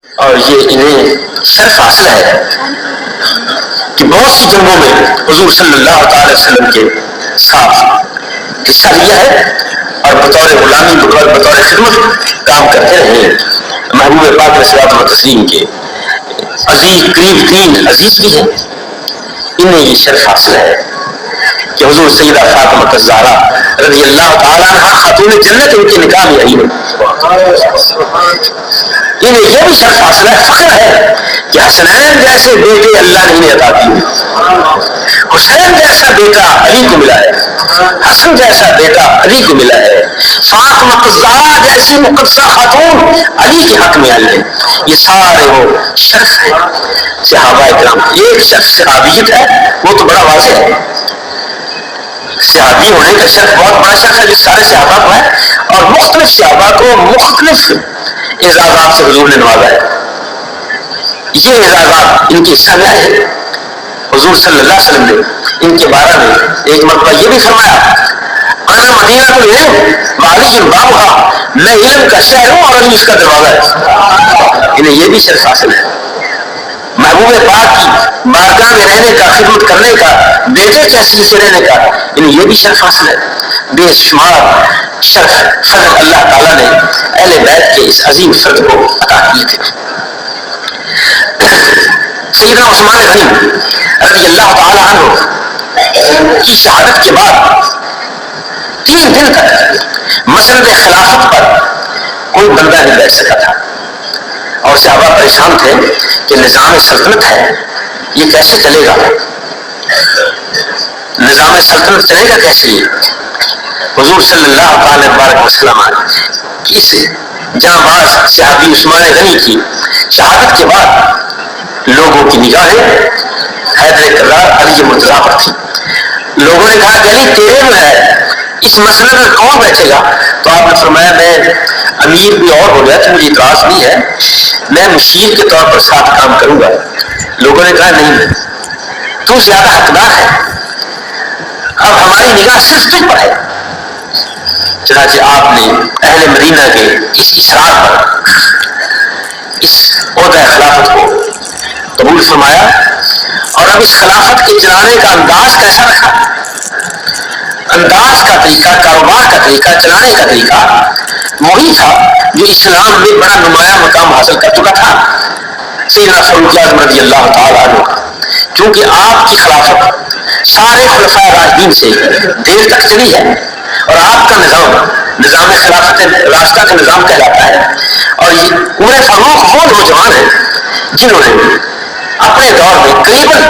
اور یہ انہیں شرف حاصل ہے کہ بہت سی جنگوں میں حضور صلی اللہ تعالی وسلم کے ساتھ حصہ لیا ہے اور بطور غلامی بطور خدمت کام کرتے رہے ہیں. محبوب پاک علیہ الصلوۃ والتسلیم کے عزیز قریب ترین عزیز بھی ہیں. انہیں یہ شرف حاصل ہے کہ حضور سیدہ فاطمہ الزہرا رضی اللہ تعالیٰ عنہ خاتون جنت ان کے نکاح میں آئی ہے. انہیں یہ بھی شرف حاصل ہے, فخر ہے کہ حسنین جیسے بیٹے اللہ نے انہیں عطا کیے. حسین جیسا بیٹا علی کو ملا ہے, حسن جیسا بیٹا علی کو ملا ہے, فاطمہ الزہرا جیسی مقدسہ خاتون علی کے حق میں آئی ہے. یہ سارے وہ شرف ہیں صحابہ کرام. ایک شرف صحابیت ہے, وہ تو بڑا واضح ہے. صحابی ہونے کا شرف بہت بڑا شرف ہے جو سارے صحابہ کو ہے, اور مختلف صحابہ کو مختلف اعزازات سے حضور نے نوازا ہے. یہ اعزازات ان کے حصہ میں آئے ہیں. حضور صلی اللہ علیہ وسلم نے ان کے بارے میں ایک مرتبہ یہ بھی فرمایا, انا مدینہ العلم وعلی بابھا, میں علم کا شہر ہوں اور علی اس کا دروازہ ہے. انہیں یہ بھی شرف حاصل ہے. محبوب پاک کی بارگاہ میں رہنے کا, خدمت کرنے کا, بیٹے کے حیثیت سے رہنے کا, انہیں یہ بھی شرف حاصل ہے. بے شمار شرف فضل اللہ تعالیٰ نے اہل بیت کے اس عظیم فرد کو عطا کیے تھے. سیدنا عثمان غنی رضی اللہ تعالیٰ عنہ کی شہادت کے بعد 3 دن تک مسند خلافت پر کوئی بندہ نہیں بیٹھ سکا تھا, اور صحابہ پریشان تھے کہ نظام سلطنت ہے, یہ کیسے چلے گا, نظام سلطنت چلے گا کیسے. حضور صلی اللہ تعالی وبارک وسلم اس جہاں باز صحابی عثمان غنی کی شہادت کے بعد لوگوں کی نگاہیں حیدر کرار علی مرتضیٰ پر تھی. لوگوں نے کہا کہ علی تیرے میں ہے, اس مسئلے میں کون بیٹھے گا؟ تو آپ نے فرمایا میں امیر بھی اور ہو گیا تو مجھے اعتراض نہیں ہے, میں مشیر کے طور پر ساتھ کام کروں گا. لوگوں نے کہا نہیں, تو زیادہ حقدار ہے, اب ہماری نگاہ صرف تجھ پر ہے. چنانچہ آپ نے اہل مدینہ کے اس اصرار پر اس عہدہ خلافت کو قبول فرمایا, اور اب اس خلافت کے چلانے کا انداز کیسا رکھا, انداز کا طریقہ, کاروبار کا طریقہ, چلانے کا طریقہ وہی تھا جو اسلام میں بڑا نمایاں مقام حاصل کر چکا تھا سیدنا فاروق اعظم رضی اللہ تعالی عنہ. کیونکہ آپ کی خلافت سارے خلفائے راشدین سے دیر تک چلی ہے, اور آپ کا نظام خلافت راستہ کا نظام کہلاتا ہے. اور یہ عمر فاروق وہ نوجوان ہیں جنہوں نے اپنے دور میں قریباً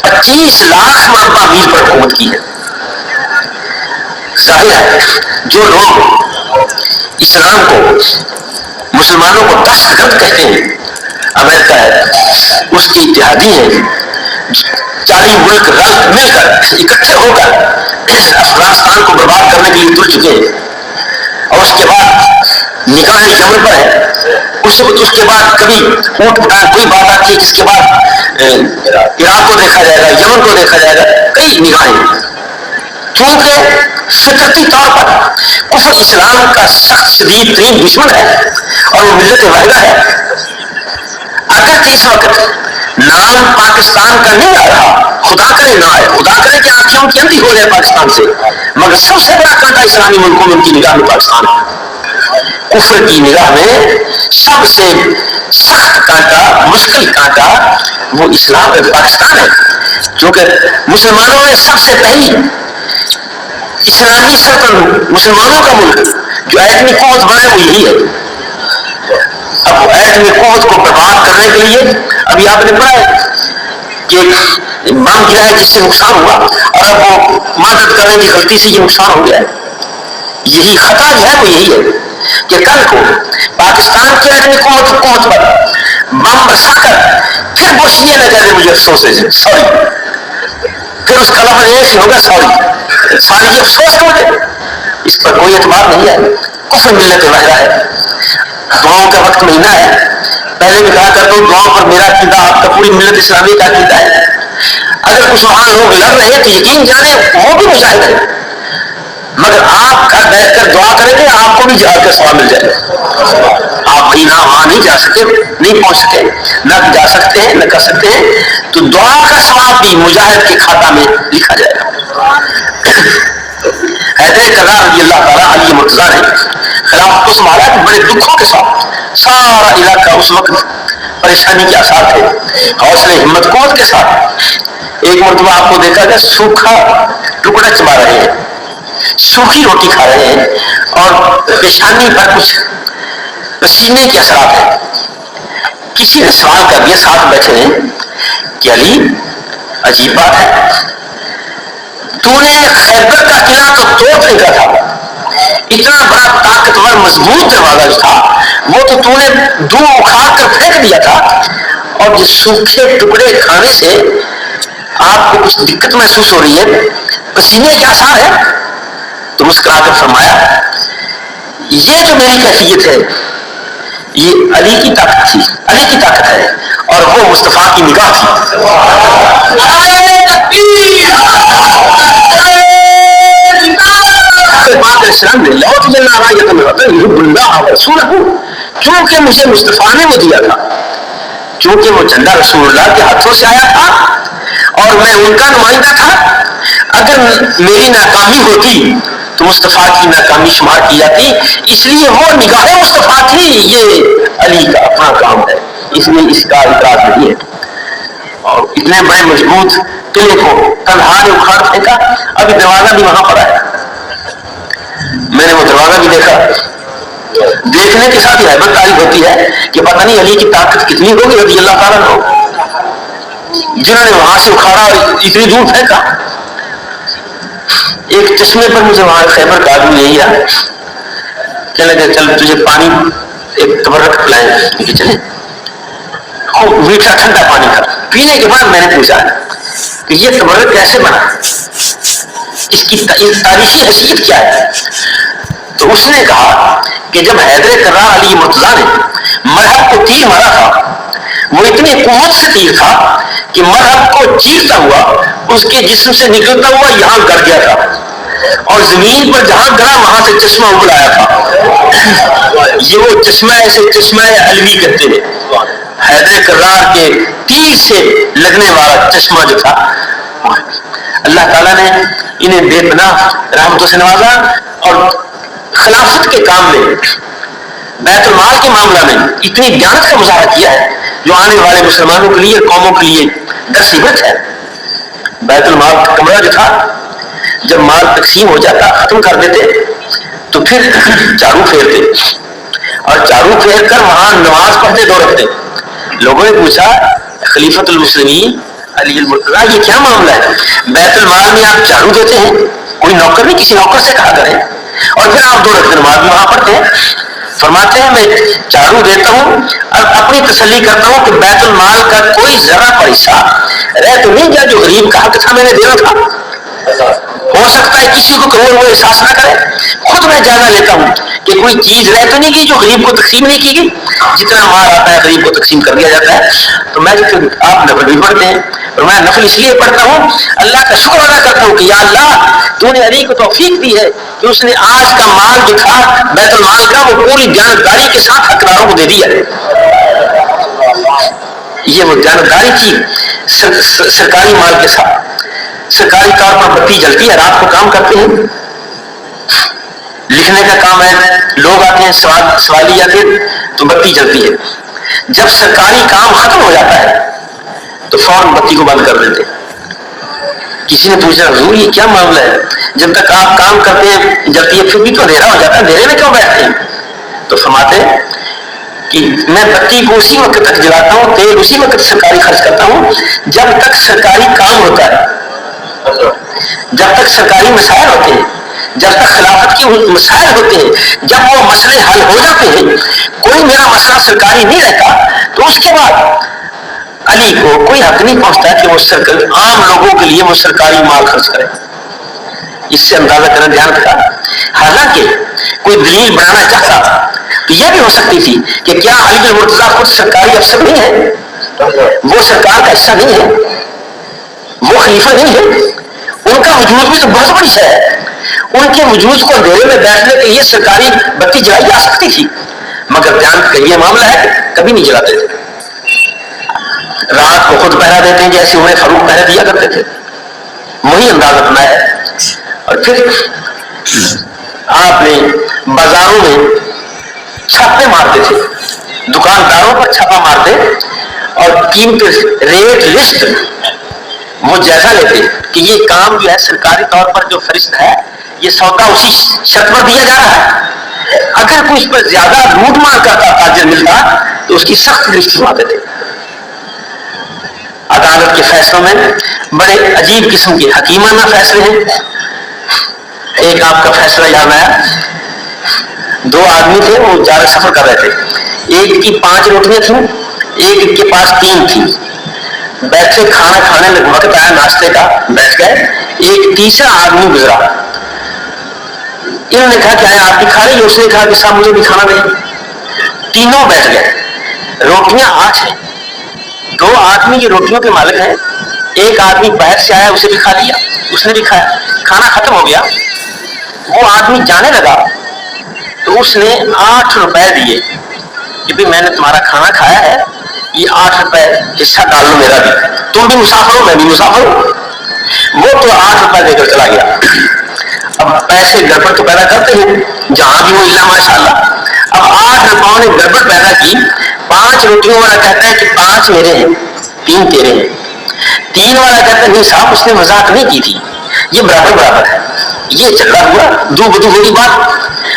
25 لاکھ مربع میل پر حکومت کی ہے. ظاہر ہے جو لوگ اسلام کو, مسلمانوں کو دہشت گرد کہتے ہیں, امریکہ ہے, اس کے اتحادی ہیں, 40 ملک مل کر اکٹھے ہو کر افغانستان کو برباد کرنے کے لیے تل چکے ہیں, اور اس کے بعد نگاہ یمن پر ہے. اس کے بعد کبھی اونٹ پٹان کوئی بات آتی ہے, جس کے بعد عراق کو دیکھا جائے گا, یمن کو دیکھا جائے گا, کئی نگاہیں. کیونکہ فطرتی طور پر کفر اسلام کا سخت شدید ترین دشمن ہے, اور وہ ملت واحدہ ہے. اگرچہ اس وقت نام پاکستان کا نہیں آ رہا, خدا کرے نہ آئے, خدا کرے کہ آنکھیں ان کی اندھی ہو جائے پاکستان سے, مگر سب سے بڑا کانٹا اسلامی ملکوں میں ان کی نگاہ میں پاکستان ہے. کفر کی نگاہ میں سب سے سخت کانٹا, مشکل کانٹا وہ اسلام پاکستان ہے. کیونکہ مسلمانوں نے سب سے پہلی اسلامی سلطنت, مسلمانوں کا ملک جو ایٹمی قوت بنا ہے وہ یہی ہے. اب ایٹمی قوت کو برباد کرنے کے لیے ابھی آپ نے پڑھا ہے کہ بم گرا ہے جس سے نقصان ہوا, اور اب وہ مدد کرنے کی غلطی سے یہ نقصان ہو گیا ہے. یہی خطرہ جو ہے وہ یہی ہے کہ کل کو پاکستان کی ایٹمی قوت پر بم برسا کر پھر بش یہ نہ کہہ دے مجھے افسوس ہے, سوری, پھر اس کا لفظ ایک ہی ہوگا سوری, ساری یہ افسوس کر دے. اس پر کوئی اعتبار نہیں ہے. کفر ملت واحدہ ہے. دعاؤں کا وقت مہینہ ہے, پہلے بھی کہا کرتا ہوں دعاؤں پر میرا عقیدہ آپ کا پوری ملت اسلامی کا عقیدہ ہے. اگر کچھ وہاں لوگ لڑ رہے تو یقین جانے وہ بھی مجاہد ہیں, مگر آپ گھر بیٹھ کر دعا کریں گے آپ کو بھی جہاد کا ثواب مل جائے گا. آپ بھی نہ وہاں نہیں جا سکتے, نہیں پہنچ سکتے, نہ جا سکتے ہیں, نہ کر سکتے ہیں, تو دعا کا ثواب بھی مجاہد کے کھاتہ میں لکھا جائے گا. حیدر کرار رضی اللہ تعالیٰ علی مرتضیٰ نے خلافت کو سنبھالا کہ بڑے دکھوں کے ساتھ سارا علاقہ اس وقت پریشانی کے آثار تھے, حوصلے ہمت قوت کے ساتھ. ایک مرتبہ آپ کو دیکھا گیا سوکھا ٹکڑا چبا رہے ہیں, سوکھی روٹی کھا رہے ہیں اور پیشانی پر کچھ پسینے کے اثرات ہیں. کسی نے سوال کر دیا ساتھ بیٹھے ہیں کہ علی عجیب بات ہے, تو نے خیبر کا قلعہ تو توڑ پھینکا تھا, اتنا بڑا طاقتور مضبوط دروازہ جو تھا وہ تو نے دو اکھاڑ کر پھینک دیا تھا, اور جس سوکھے ٹکڑے کھانے سے آپ کو کچھ دقت محسوس ہو رہی ہے, پسینے کے آثار ہے. تو مسکرا کر فرمایا یہ جو میری کیفیت ہے یہ علی کی طاقت تھی, علی کی طاقت ہے, اور وہ مصطفیٰ کی نگاہ تھی. کیونکہ مجھے مصطفیٰ نے وہ دیا تھا, کیونکہ وہ جھنڈا رسول اللہ کے ہاتھوں سے آیا تھا اور میں ان کا نمائندہ تھا. اگر میری ناکامی ہوتی تو مصطفیٰ کی ناکامی شمار کی جاتی, اس لیے وہ نگاہ مصطفیٰ تھی, یہ علی کا اپنا کام ہے, اس لیے اس کا اعتراض نہیں ہے. اور اتنے بڑے مضبوط قلعے کو تنہا نے اکھاڑ پھینکا. ابھی دروازہ بھی وہاں پر آیا, میں نے وہ دروازہ بھی دیکھا. دیکھنے کے ساتھ یہ حیبت تعریف ہوتی ہے کہ پتہ نہیں علی کی طاقت کتنی ہوگی رضی اللہ تعالیٰ عنہ, جنہوں نے وہاں سے اکھاڑا اور اتنی دور پھینکا. ایک چشمے پر مجھے وہاں خیبر کا آدمی یہی آیا, کہنے لگے چل تجھے پانی ایک تبرک پلائیں, کہ چلے میٹھا ٹھنڈا پانی تھا. پینے کے بعد میں نے پوچھا کہ یہ تبرک کیسے بنا, اس کی تاریخی حیثیت کیا ہے. تو اس نے کہا کہ جب حیدر کرار علی مرتضیٰ نے مرحب کو تیر مارا تھا, وہ اتنی قوت سے تیر تھا کہ مرحب کو چیرتا ہوا اس کے جسم سے نکلتا ہوا یہاں گڑ گیا تھا, اور زمین پر جہاں گرا وہاں سے چشمہ ابل آیا تھا. یہ وہ چشمہ ایسے چشمہ علوی کہتے ہیں, حیدر کرار کے تیر سے لگنے والا چشمہ جو تھا. اللہ تعالیٰ نے انہیں بے پناہ رحمتوں سے نوازا, اور خلافت کے کام میں بیت المال کے معاملہ میں اتنی دیانت کا مظاہرہ کیا ہے جو آنے والے مسلمانوں کے لیے, قوموں کے لیے درس عبرت ہے. بیت المال کا کمرہ جو تھا, جب مال تقسیم ہو جاتا ختم کر دیتے تو پھر چارو پھیرتے, اور چارو پھیر کر وہاں نماز پڑھتے 2 رکعتیں. لوگوں نے پوچھا خلیفۃ المسلمین علی المرتضیٰ یہ کیا معاملہ ہے, بیت المال میں آپ چارو دیتے ہیں, کوئی نوکر نہیں, کسی نوکر سے کہا کریں, اور پھر آپ 2 رکعت نماز بھی وہاں پڑھتے ہیں. فرماتے ہیں میں چارو دیتا ہوں اور اپنی تسلی کرتا ہوں کہ بیت المال کا کوئی ذرا پر حصہ رہ تو نہیں گیا جو غریب کا حق تھا میں نے دینا تھا. ہو سکتا ہے کسی کو کہوں وہ احساس نہ کرے, خود میں جائزہ لیتا ہوں کہ کوئی چیز رہ تو نہیں گئی جو غریب کو تقسیم نہیں کی گئی. جتنا مال آتا ہے غریب کو تقسیم کر دیا جاتا ہے. تو میں آپ نفل بھی پڑھتے ہیں, اور میں نفل اس لیے پڑھتا ہوں اللہ کا شکر ادا کرتا ہوں کہ یا اللہ تو نے علی کو توفیق دی ہے کہ اس نے آج کا مال جو تھا بیت المال کا وہ پوری دیانتداری کے ساتھ حقداروں کو دے دیا ہے. یہ وہ دیانتداری تھی سرکاری مال کے ساتھ. سرکاری طور پر بتی جلتی ہے, رات کو کام کرتے ہیں, لکھنے کا کام ہے, لوگ آتے ہیں سوالی آتے تو بتی جلتی ہے. جب سرکاری کام ختم ہو جاتا ہے تو فوراً بتی کو بند کر دیتے. کسی نے پوچھا حضور یہ کیا معاملہ ہے, جب تک آپ کام کرتے ہیں جلتی ہے پھر بھی تو اندھیرا ہو جاتا ہے, اندھیرے میں کیوں بیٹھتے ہیں. تو فرماتے ہیں کہ میں بتی کو اسی وقت تک جلاتا ہوں, تیل اسی وقت سرکاری خرچ کرتا ہوں جب تک سرکاری کام ہوتا ہے, جب تک سرکاری مسائل ہوتے ہیں, جب تک خلافت کے مسائل ہوتے ہیں, جب وہ مسئلے حل ہو جاتے ہیں, کوئی میرا مسئلہ سرکاری نہیں رہتا, تو اس کے بعد علی کو کوئی حق نہیں پہنچتا کہ وہ عام لوگوں کے لیے وہ سرکاری مال خرچ کرے. اس سے اندازہ کرنا دھیان رکھا. حالانکہ کوئی دلیل بنانا چاہتا تو یہ بھی ہو سکتی تھی کہ کیا علی المرتضیٰ خود سرکاری افسر نہیں ہے, وہ سرکار کا حصہ نہیں ہے, وہ خلیفہ نہیں ہے, ان کا وجود بھی تو بہت بڑی شے ہے. ان کے وجود کو اندھیرے میں بیٹھنے کے لیے سرکاری بتی جلائی جا سکتی تھی، مگر دھیان کا یہ معاملہ ہے کہ کبھی نہیں جلاتے تھے. رات کو خود پہرا دیتے ہیں جیسے انہیں فاروق پہرا دیا کرتے تھے، وہی انداز اپنا ہے. اور پھر آپ نے بازاروں میں چھاپے مارتے تھے، دکانداروں پر چھاپا مارتے اور قیمت ریٹ لسٹ وہ جیسا لیتے کہ یہ کام جو ہے سرکاری طور پر جو فہرست ہے یہ سودا اسی شرط پر دیا جا رہا ہے. اگر کوئی اس پر زیادہ لوٹ مار کرتا تاجر ملتا تو اس کی سخت لسٹ سناتے تھے. عدالت کے فیصلوں میں بڑے عجیب قسم کے حکیمانہ فیصلے ہیں. ایک آپ کا فیصلہ یاد آیا، دو آدمی تھے، وہ جا رہے سفر کر رہے تھے، ایک کی 5 روٹیاں تھیں، ایک کے پاس 3 تھیں. بیٹھے کھانا کھانے میں وقت آیا ناشتے کا، بیٹھ گئے. ایک تیسرا آدمی گزرا، انہوں نے کہا کہ آیا آپ کی کھا رہی ہے؟ اس نے کہا کہ صاحب مجھے بھی کھانا نہیں. تینوں بیٹھ گئے، روٹیاں 8 ہیں، 2 آدمی یہ روٹیوں کے مالک ہیں، ایک آدمی باہر سے آیا اسے بھی کھا لیا، اس نے بھی کھایا، کھانا ختم ہو گیا. وہ آدمی جانے لگا تو اس نے 8 روپے دیے کہ بھی میں نے تمہارا کھانا کھایا ہے، یہ 8 روپے حصہ ڈال لو میرا بھی، تم بھی مسافر ہو میں بھی مسافر ہوں. وہ تو 8 روپے دے کر چلا گیا. اب پیسے گڑبڑ تو پیدا کرتے ہیں جہاں بھی وہ الا ماشاء اللہ. اب 8 روپوں نے گڑبڑ پیدا کی. 5 روٹیوں والا کہتا ہے کہ 5 میرے ہیں 3 تیرے ہیں. 3 والا کہتا ہے نہیں صاحب اس نے مذاق نہیں کی تھی، یہ برابر برابر ہے. یہ جھگڑا ہوا، دو بدو ہوئی بات.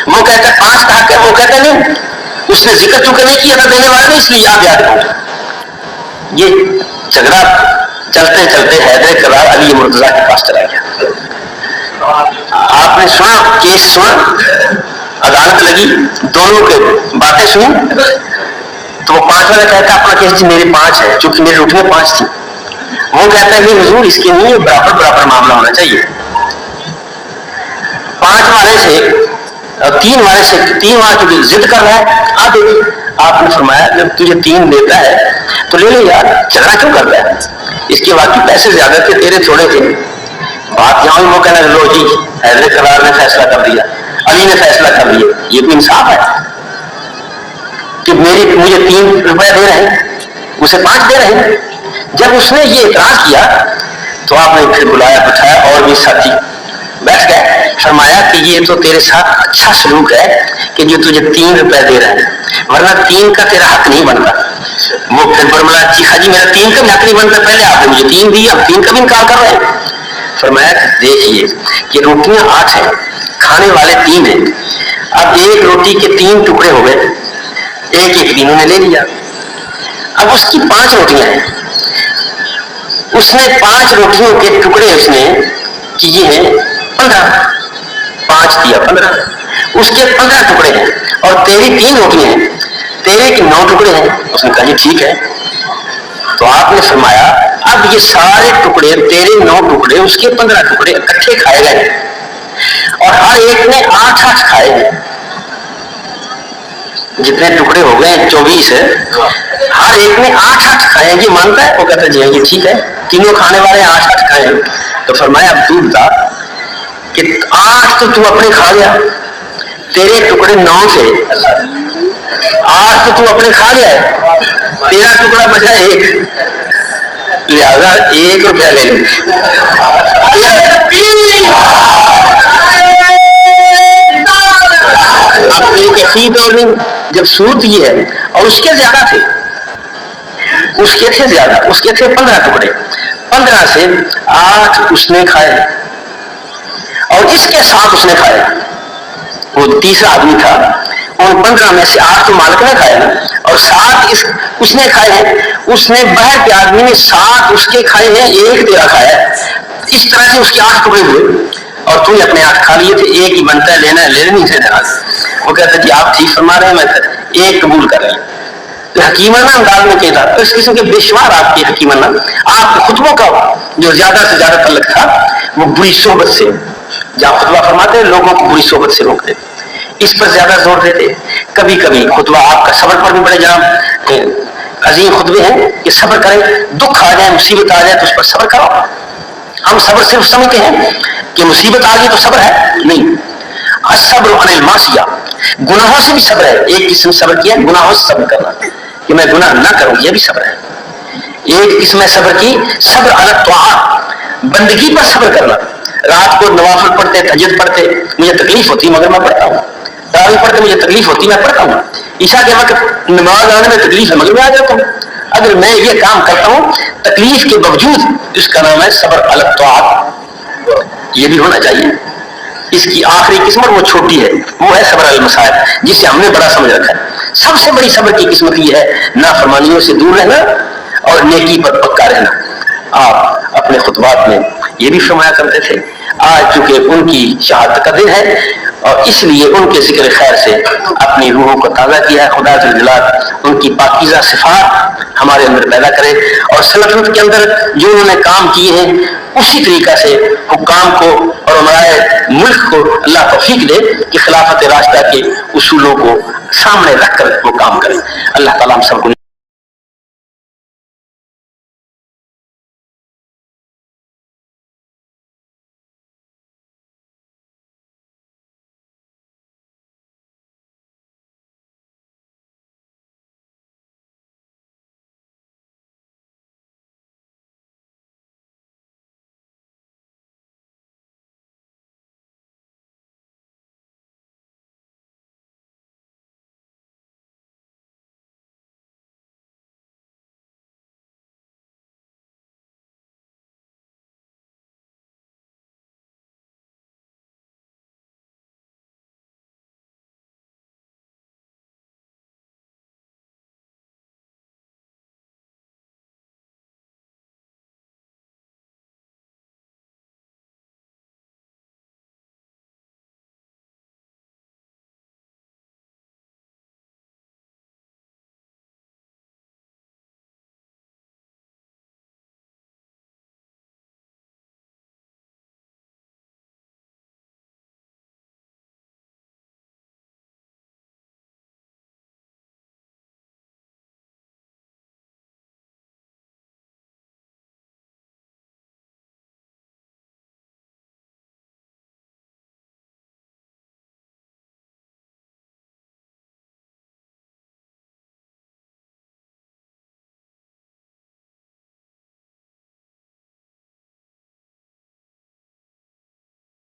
وہ کہتا ہے 5 کا حق ہے، وہ کہتا ہے نہیں اس نے ذکر چونکہ نہیں کیا تھا دینے والے نے، اس لیے آپ یاد رکھو. یہ جھگڑا چلتے چلتے حیدر کرار علی مرتضیٰ کے پاس چلا گیا. آپ نے سنا کیس سنا، عدالت لگی، دونوں کے باتیں سنی. تو وہ 5 والا کہتا ہے اپنا کیس جی میرے 5 ہے چونکہ میری روٹیاں 5 تھیں. وہ کہتا ہے نہیں حضور اس کے نہیں برابر برابر معاملہ ہونا چاہیے. 5 والے سے 3 والے سے 3 والا چونکہ ضد کر رہا ہے آپ دے. آپ نے فرمایا جب تجھے 3 دیتا ہے تو لے لے یار، جھگڑا کیوں کرتا ہے؟ اس کے باقی پیسے زیادہ تھے تیرے تھوڑے تھے. بات یہاں وہ کہنا لو جی حیدر کرار نے فیصلہ کر دیا، علی نے فیصلہ کر لیا. یہ تو انصاف ہے کہ مجھے 3 روپے دے رہے ہیں اسے 5 دے رہے ہیں. جب اس نے یہ اعتراض کیا تو آپ نے پھر بلایا بٹھایا اور بھی ساتھی بیٹھ گئے. فرمایا کہ یہ تو تیرے ساتھ اچھا سلوک ہے کہ جو تجھے 3 روپے دے رہے ہیں، ورنہ 3 کا تیرا حق نہیں بنتا. وہ پھر برملا چیخا جی میرا 3 کا بھی حق نہیں بنتا، پہلے آپ نے مجھے 3 دی، اب 3 کا بھی انکار کر رہے ہیں. فرمایا دیکھیے کہ روٹیاں 8 ہیں، کھانے والے 3 ہیں. اب ایک روٹی کے 3 ٹکڑے ہو گئے، ایک ایک دنوں نے لے لیا. اب اس کی 5 روٹیاں ہیں، اس نے 5 روٹیوں کے ٹکڑے اس نے کیے ہیں 15، 5 دیا 15، اس کے 15 ٹکڑے ہیں اور تیری 3 روٹیاں ہیں، تیرے کے 9 ٹکڑے ہیں. اس نے کہا جی ٹھیک ہے. تو آپ نے فرمایا اب یہ سارے ٹکڑے تیرے 9 ٹکڑے اس کے 15 ٹکڑے اکٹھے کھائے گئے اور ہر ایک نے 8 کھائے ہیں. جتنے ٹکڑے ہو گئے 24 ہر ایک نے 8 کھائے ہیں. یہ مانتا ہے؟ وہ کہتا ہے جی یہ ٹھیک ہے، تینوں کھانے والے 8 کھائے ہیں. تو فرمایا اب تو بتا کہ 8 تو اپنے کھا گیا، تیرے ٹکڑے 9 تھے، 8 تو اپنے کھا گیا ہے، تیرا ٹکڑا بچا 1، لہذا 1 روپیہ لے لیں. اب ایک فیت اور نہیں، جب صورت یہ ہے اور اس کے زیادہ تھے، اس کے تھے زیادہ، اس کے تھے 15 ٹکڑے، 15 سے 8 اس نے کھائے اور اس کے 7 اس نے کھائے. وہ تیسرا آدمی تھا، ان 15 میں سے 8 تو مالک نے کھائے نا اور 7 اس نے کھائے ہیں. اس نے باہر کے آدمی نے 7 اس کے کھائے ہیں، 1 تیرا کھایا ہے. اس طرح سے اس کے 8 ٹکڑے ہوئے اور تو نے اپنے 8 کھا لیے تھے. 1 ہی بنتا ہے، لینا لے نہیں تھے. وہ کہتا جی آپ ٹھیک فرما رہے ہیں، میں 1 قبول کر لیا. تو حکیمانہ انداز میں کہتا تو اس قسم کے بے شمار آپ کے حکیمانہ آپ کے خطبوں کا جو زیادہ سے زیادہ تعلق تھا وہ بری صحبت سے، جہاں خطبہ فرماتے ہیں لوگوں کو بری صحبت سے روکتے، اس پر زیادہ زور دیتے. کبھی کبھی خطبہ آپ کا صبر پر بھی بڑے جناب عظیم خطبے ہیں کہ صبر کریں، دکھ آ جائے مصیبت آ جائے تو اس پر صبر کرو. ہم صبر صرف سمجھتے ہیں کہ مصیبت آ گئی تو صبر ہے نہیں. الصبر عن المعصیہ, گناہوں سے بھی صبر ہے. ایک قسم صبر کیا گناہوں سے صبر کرنا کہ میں گناہ نہ کروں, یہ بھی صبر ہے. ایک قسم ہے صبر کی صبر علی الطاعات, بندگی پر صبر کرنا. رات کو نوافل پڑھتے, تہجد پڑھتے, مجھے تکلیف ہوتی مگر میں پڑھتا ہوں. تراویح پڑھتے مجھے تکلیف ہوتی میں پڑھتا ہوں. عشاء کے وقت نماز آنے میں تکلیف ہے مگر میں آ جاتا ہوں. اگر میں یہ کام کرتا ہوں تکلیف کے باوجود, اس کا نام ہے صبر علی الطاعات. یہ بھی ہونا چاہیے. اس کی آخری قسمت وہ چھوٹی ہے, وہ ہے صبر علی المصائب, جسے ہم نے بڑا سمجھ رکھا ہے. سب سے بڑی صبر کی قسمت یہ ہے نافرمانیوں سے دور رہنا اور نیکی پر پکا رہنا. آپ اپنے خطبات میں یہ بھی فرمایا کرتے تھے. آج چونکہ ان کی شہادت کا دن ہے اور اس لیے ان کے ذکر خیر سے اپنی روحوں کو تازہ کیا ہے. خدا ذو الجلال ان کی پاکیزہ صفات ہمارے اندر پیدا کرے, اور سلطنت کے اندر جو انہوں نے کام کیے ہیں اسی طریقہ سے حکام کو اور ہمارے ملک کو اللہ توفیق دے کہ خلافت راشدہ کے اصولوں کو سامنے رکھ کر وہ کام کریں. اللہ تعالیٰ ہم سب کو